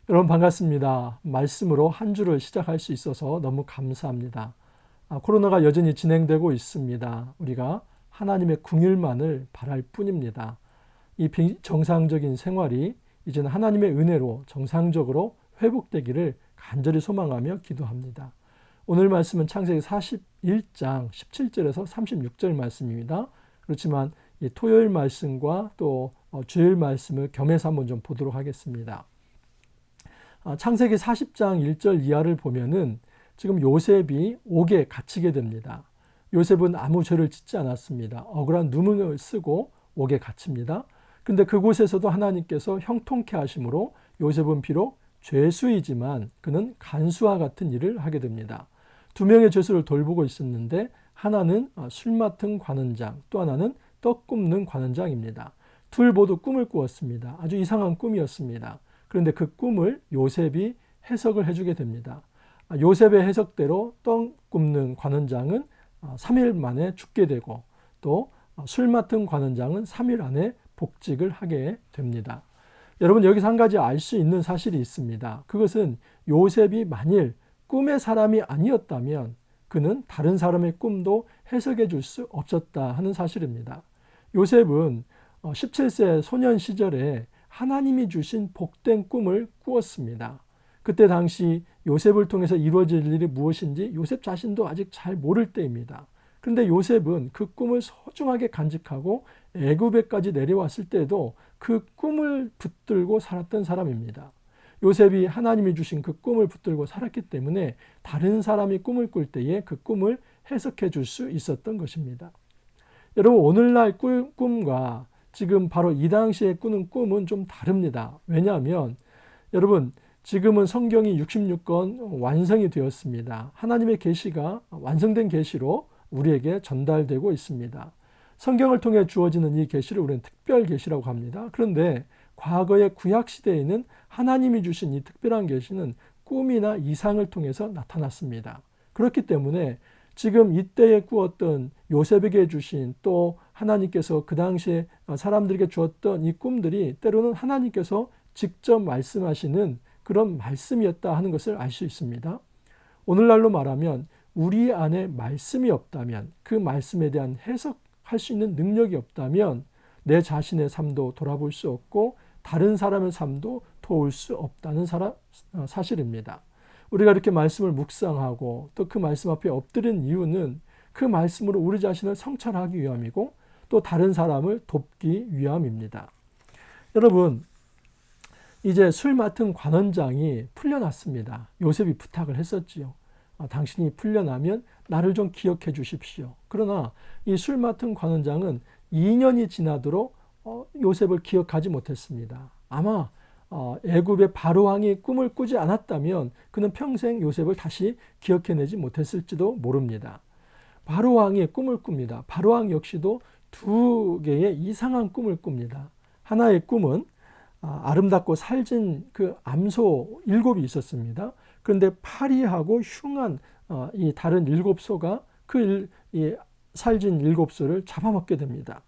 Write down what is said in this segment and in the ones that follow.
여러분 반갑습니다. 말씀으로 한 주를 시작할 수 있어서 너무 감사합니다. 코로나가 여전히 진행되고 있습니다. 우리가 하나님의 긍휼만을 바랄 뿐입니다. 이 비정상적인 생활이 이제는 하나님의 은혜로 정상적으로 회복되기를 간절히 소망하며 기도합니다. 오늘 말씀은 창세기 41장 17절에서 36절 말씀입니다. 그렇지만 이 토요일 말씀과 또 주일 말씀을 겸해서 한번 좀 보도록 하겠습니다. 창세기 40장 1절 이하를 보면은 지금 요셉이 옥에 갇히게 됩니다. 요셉은 아무 죄를 짓지 않았습니다. 억울한 누명을 쓰고 옥에 갇힙니다. 그런데 그곳에서도 하나님께서 형통케 하심으로 요셉은 비록 죄수이지만 그는 간수와 같은 일을 하게 됩니다. 두 명의 죄수를 돌보고 있었는데 하나는 술 맡은 관원장, 또 하나는 떡 굽는 관원장입니다. 둘 모두 꿈을 꾸었습니다. 아주 이상한 꿈이었습니다. 그런데 그 꿈을 요셉이 해석을 해주게 됩니다. 요셉의 해석대로 떡 굽는 관원장은 3일 만에 죽게 되고 또 술 맡은 관원장은 3일 안에 복직을 하게 됩니다. 여러분 여기서 한 가지 알 수 있는 사실이 있습니다. 그것은 요셉이 만일 꿈의 사람이 아니었다면 그는 다른 사람의 꿈도 해석해 줄 수 없었다 하는 사실입니다. 요셉은 17세 소년 시절에 하나님이 주신 복된 꿈을 꾸었습니다. 그때 당시 요셉을 통해서 이루어질 일이 무엇인지 요셉 자신도 아직 잘 모를 때입니다. 그런데 요셉은 그 꿈을 소중하게 간직하고 애굽에까지 내려왔을 때도 그 꿈을 붙들고 살았던 사람입니다. 요셉이 하나님이 주신 그 꿈을 붙들고 살았기 때문에 다른 사람이 꿈을 꿀 때에 그 꿈을 해석해 줄 수 있었던 것입니다. 여러분 오늘날 꿈과 지금 바로 이 당시에 꾸는 꿈은 좀 다릅니다. 왜냐하면 여러분 지금은 성경이 66권 완성이 되었습니다. 하나님의 계시가 완성된 계시로 우리에게 전달되고 있습니다. 성경을 통해 주어지는 이 계시를 우리는 특별 계시라고 합니다. 그런데 과거의 구약 시대에는 하나님이 주신 이 특별한 계시는 꿈이나 이상을 통해서 나타났습니다. 그렇기 때문에 지금 이때에 꾸었던 요셉에게 주신 또 하나님께서 그 당시에 사람들에게 주었던 이 꿈들이 때로는 하나님께서 직접 말씀하시는 그런 말씀이었다 하는 것을 알 수 있습니다. 오늘날로 말하면 우리 안에 말씀이 없다면 그 말씀에 대한 해석할 수 있는 능력이 없다면 내 자신의 삶도 돌아볼 수 없고 다른 사람의 삶도 도울 수 없다는 사실입니다. 우리가 이렇게 말씀을 묵상하고 또 그 말씀 앞에 엎드린 이유는 그 말씀으로 우리 자신을 성찰하기 위함이고 또 다른 사람을 돕기 위함입니다. 여러분 이제 술 맡은 관원장이 풀려났습니다. 요셉이 부탁을 했었지요. 당신이 풀려나면 나를 좀 기억해 주십시오. 그러나 이 술 맡은 관원장은 2년이 지나도록 요셉을 기억하지 못했습니다. 아마 애굽의 바로왕이 꿈을 꾸지 않았다면 그는 평생 요셉을 다시 기억해내지 못했을지도 모릅니다. 바로왕이 꿈을 꿉니다. 바로왕 역시도 두 개의 이상한 꿈을 꿉니다. 하나의 꿈은 아름답고 살진 그 암소 7이 있었습니다. 그런데 파리하고 흉한 이 다른 7소가 그 살진 7소를 잡아먹게 됩니다.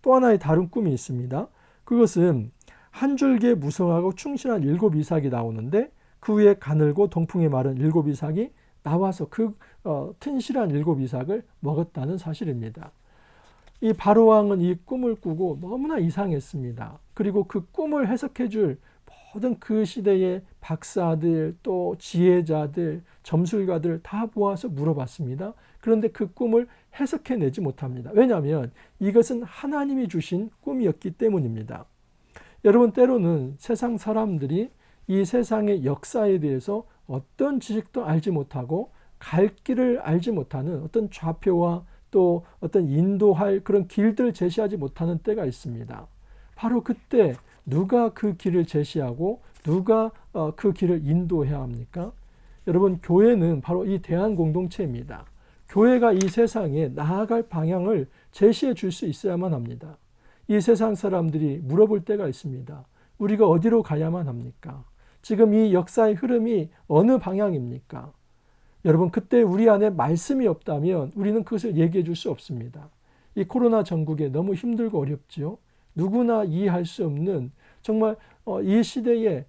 또 하나의 다른 꿈이 있습니다. 그것은 한 줄기에 무성하고 충실한 7 이삭이 나오는데 그 위에 가늘고 동풍에 마른 7 이삭이 나와서 그 튼실한 7 이삭을 먹었다는 사실입니다. 이 바로왕은 이 꿈을 꾸고 너무나 이상했습니다. 그리고 그 꿈을 해석해 줄 모든 그 시대의 박사들 또 지혜자들 점술가들 다 모아서 물어봤습니다. 그런데 그 꿈을 해석해내지 못합니다. 왜냐하면 이것은 하나님이 주신 꿈이었기 때문입니다. 여러분 때로는 세상 사람들이 이 세상의 역사에 대해서 어떤 지식도 알지 못하고 갈 길을 알지 못하는 어떤 좌표와 또 어떤 인도할 그런 길들을 제시하지 못하는 때가 있습니다. 바로 그때 누가 그 길을 제시하고 누가 그 길을 인도해야 합니까? 여러분 교회는 바로 이 대한 공동체입니다. 교회가 이 세상에 나아갈 방향을 제시해 줄 수 있어야만 합니다. 이 세상 사람들이 물어볼 때가 있습니다. 우리가 어디로 가야만 합니까? 지금 이 역사의 흐름이 어느 방향입니까? 여러분 그때 우리 안에 말씀이 없다면 우리는 그것을 얘기해 줄 수 없습니다. 이 코로나 전국에 너무 힘들고 어렵지요. 누구나 이해할 수 없는 정말 이 시대에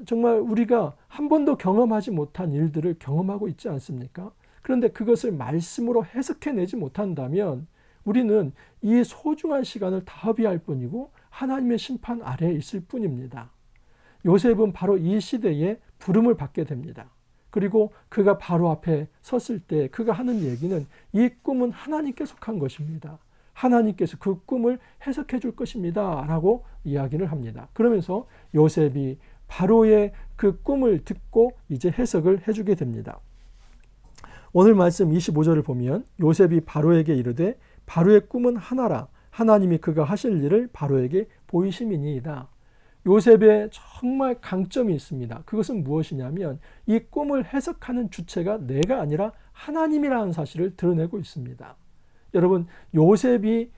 정말 우리가 한 번도 경험하지 못한 일들을 경험하고 있지 않습니까? 그런데 그것을 말씀으로 해석해내지 못한다면 우리는 이 소중한 시간을 다 허비할 뿐이고 하나님의 심판 아래에 있을 뿐입니다. 요셉은 바로 이 시대에 부름을 받게 됩니다. 그리고 그가 바로 앞에 섰을 때 그가 하는 얘기는 이 꿈은 하나님께 속한 것입니다. 하나님께서 그 꿈을 해석해 줄 것입니다 라고 이야기를 합니다. 그러면서 요셉이 바로의 그 꿈을 듣고 이제 해석을 해주게 됩니다. 오늘 말씀 25절을 보면 요셉이 바로에게 이르되 바로의 꿈은 하나라 하나님이 그가 하실 일을 바로에게 보이심이니이다. 요셉의 정말 강점이 있습니다. 그것은 무엇이냐면 이 꿈을 해석하는 주체가 내가 아니라 하나님이라는 사실을 드러내고 있습니다. 여러분, 요셉이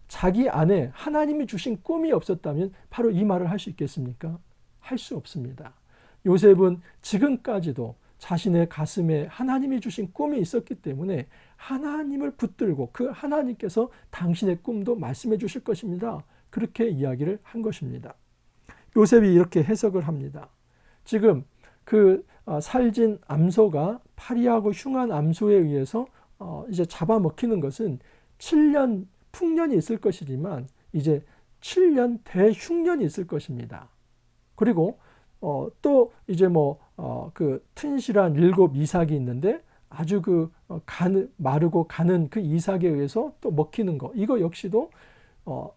자기 안에 하나님이 주신 꿈이 없었다면 바로 이 말을 할 수 있겠습니까? 할 수 없습니다. 요셉은 지금까지도 자신의 가슴에 하나님이 주신 꿈이 있었기 때문에 하나님을 붙들고 그 하나님께서 당신의 꿈도 말씀해 주실 것입니다. 그렇게 이야기를 한 것입니다. 요셉이 이렇게 해석을 합니다. 지금 그 살진 암소가 파리하고 흉한 암소에 의해서 이제 잡아먹히는 것은 7년 풍년이 있을 것이지만 이제 7년 대흉년이 있을 것입니다. 그리고 또 이제 그 튼실한 7 이삭이 있는데 아주 마르고 가는 그 이삭에 의해서 또 먹히는 거, 이거 역시도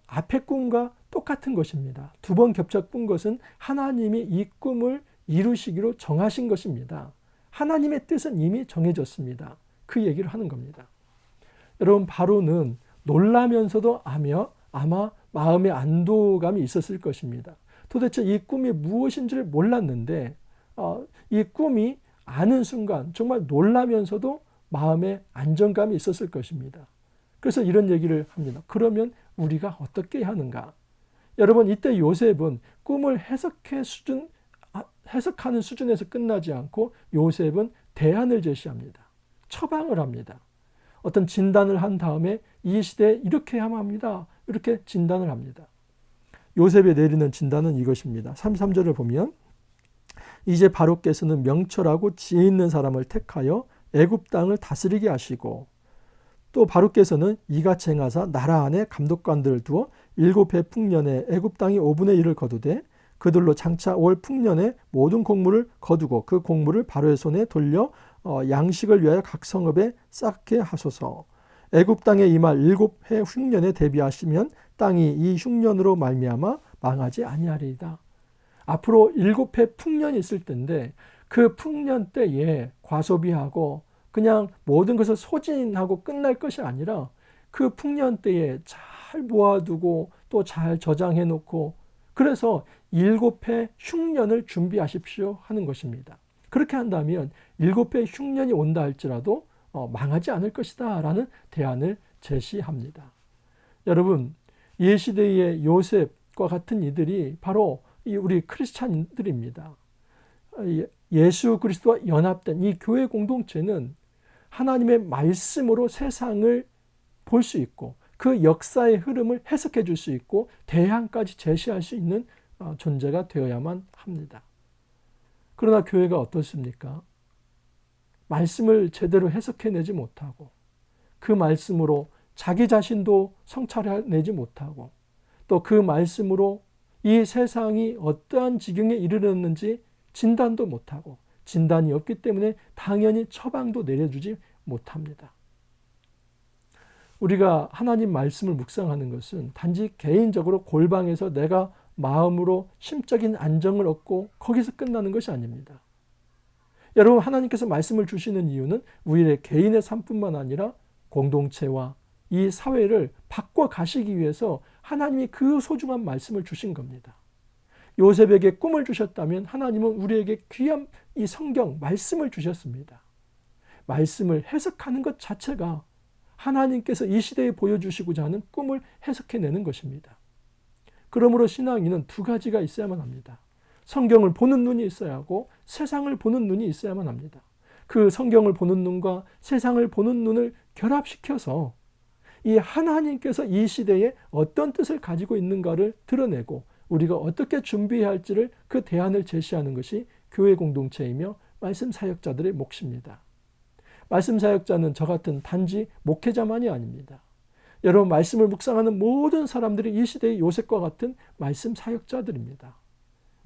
앞의 꿈과 똑같은 것입니다. 2번 겹쳐 꾼 것은 하나님이 이 꿈을 이루시기로 정하신 것입니다. 하나님의 뜻은 이미 정해졌습니다. 그 얘기를 하는 겁니다. 여러분, 바로는 놀라면서도 아마 마음의 안도감이 있었을 것입니다. 도대체 이 꿈이 무엇인지를 몰랐는데 이 꿈이 아는 순간 정말 놀라면서도 마음의 안정감이 있었을 것입니다. 그래서 이런 얘기를 합니다. 그러면 우리가 어떻게 해야 하는가? 여러분, 이때 요셉은 꿈을 해석하는 수준에서 끝나지 않고 요셉은 대안을 제시합니다. 처방을 합니다. 어떤 진단을 한 다음에 이 시대에 이렇게 해야만 합니다. 이렇게 진단을 합니다. 요셉이 내리는 진단은 이것입니다. 33절을 보면 이제 바로께서는 명철하고 지혜 있는 사람을 택하여 애굽 땅을 다스리게 하시고 또 바로께서는 이같이 행하사 나라 안에 감독관들을 두어 7해 풍년에 애굽 땅이 5분의 1을 거두되 그들로 장차 올 풍년에 모든 곡물을 거두고 그 곡물을 바로의 손에 돌려 양식을 위하여 각 성읍에 쌓게 하소서. 애굽 땅에 임할 7해 흉년에 대비하시면 땅이 이 흉년으로 말미암아 망하지 아니하리이다. 앞으로 7해 풍년이 있을 때인데 그 풍년 때에 과소비하고 그냥 모든 것을 소진하고 끝날 것이 아니라 그 풍년 때에 잘 모아두고 또 잘 저장해 놓고 그래서 7해 흉년을 준비하십시오 하는 것입니다. 그렇게 한다면 7해 흉년이 온다 할지라도 망하지 않을 것이다 라는 대안을 제시합니다. 여러분, 이 시대의 요셉과 같은 이들이 바로 우리 크리스찬들입니다. 예수 그리스도와 연합된 이 교회 공동체는 하나님의 말씀으로 세상을 볼 수 있고 그 역사의 흐름을 해석해 줄 수 있고 대안까지 제시할 수 있는 존재가 되어야만 합니다. 그러나 교회가 어떻습니까? 말씀을 제대로 해석해내지 못하고 그 말씀으로 자기 자신도 성찰해내지 못하고 또 그 말씀으로 이 세상이 어떠한 지경에 이르렀는지 진단도 못하고 진단이 없기 때문에 당연히 처방도 내려주지 못합니다. 우리가 하나님 말씀을 묵상하는 것은 단지 개인적으로 골방에서 내가 마음으로 심적인 안정을 얻고 거기서 끝나는 것이 아닙니다. 여러분, 하나님께서 말씀을 주시는 이유는 우리의 개인의 삶뿐만 아니라 공동체와 이 사회를 바꿔 가시기 위해서 하나님이 그 소중한 말씀을 주신 겁니다. 요셉에게 꿈을 주셨다면 하나님은 우리에게 귀한 이 성경 말씀을 주셨습니다. 말씀을 해석하는 것 자체가 하나님께서 이 시대에 보여주시고자 하는 꿈을 해석해내는 것입니다. 그러므로 신앙인은 2가지가 있어야만 합니다. 성경을 보는 눈이 있어야 하고 세상을 보는 눈이 있어야만 합니다. 그 성경을 보는 눈과 세상을 보는 눈을 결합시켜서 이 하나님께서 이 시대에 어떤 뜻을 가지고 있는가를 드러내고 우리가 어떻게 준비해야 할지를 그 대안을 제시하는 것이 교회 공동체이며 말씀 사역자들의 몫입니다. 말씀 사역자는 저 같은 단지 목회자만이 아닙니다. 여러분, 말씀을 묵상하는 모든 사람들이 이 시대의 요셉과 같은 말씀 사역자들입니다.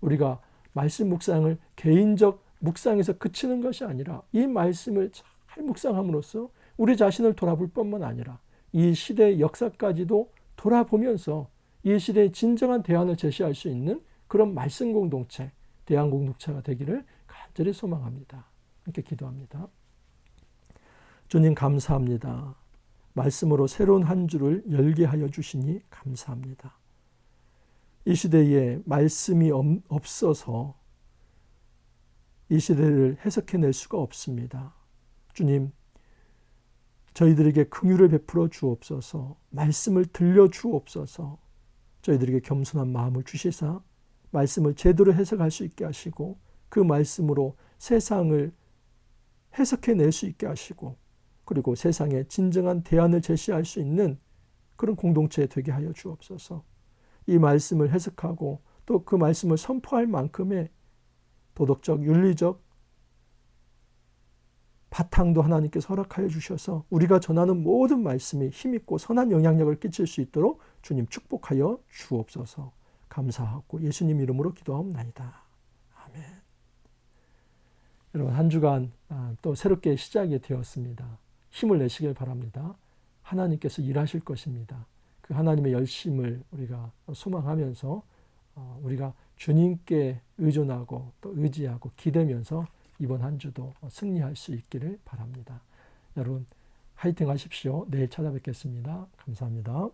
우리가 말씀 묵상을 개인적 묵상에서 그치는 것이 아니라 이 말씀을 잘 묵상함으로써 우리 자신을 돌아볼 뿐만 아니라 이 시대의 역사까지도 돌아보면서 이 시대의 진정한 대안을 제시할 수 있는 그런 말씀 공동체, 대안 공동체가 되기를 간절히 소망합니다. 함께 기도합니다. 주님 감사합니다. 말씀으로 새로운 한 주를 열게 하여 주시니 감사합니다. 이 시대에 말씀이 없어서 이 시대를 해석해낼 수가 없습니다. 주님, 저희들에게 긍휼을 베풀어 주옵소서, 말씀을 들려 주옵소서, 저희들에게 겸손한 마음을 주시사 말씀을 제대로 해석할 수 있게 하시고 그 말씀으로 세상을 해석해낼 수 있게 하시고 그리고 세상에 진정한 대안을 제시할 수 있는 그런 공동체 되게 하여 주옵소서. 이 말씀을 해석하고 또 그 말씀을 선포할 만큼의 도덕적, 윤리적 바탕도 하나님께서 허락하여 주셔서 우리가 전하는 모든 말씀이 힘있고 선한 영향력을 끼칠 수 있도록 주님 축복하여 주옵소서. 감사하고 예수님 이름으로 기도하옵나이다. 아멘. 여러분, 한 주간 또 새롭게 시작이 되었습니다. 힘을 내시길 바랍니다. 하나님께서 일하실 것입니다. 그 하나님의 열심을 우리가 소망하면서 우리가 주님께 의존하고 또 의지하고 기대면서 이번 한 주도 승리할 수 있기를 바랍니다. 여러분, 화이팅 하십시오. 내일 찾아뵙겠습니다. 감사합니다.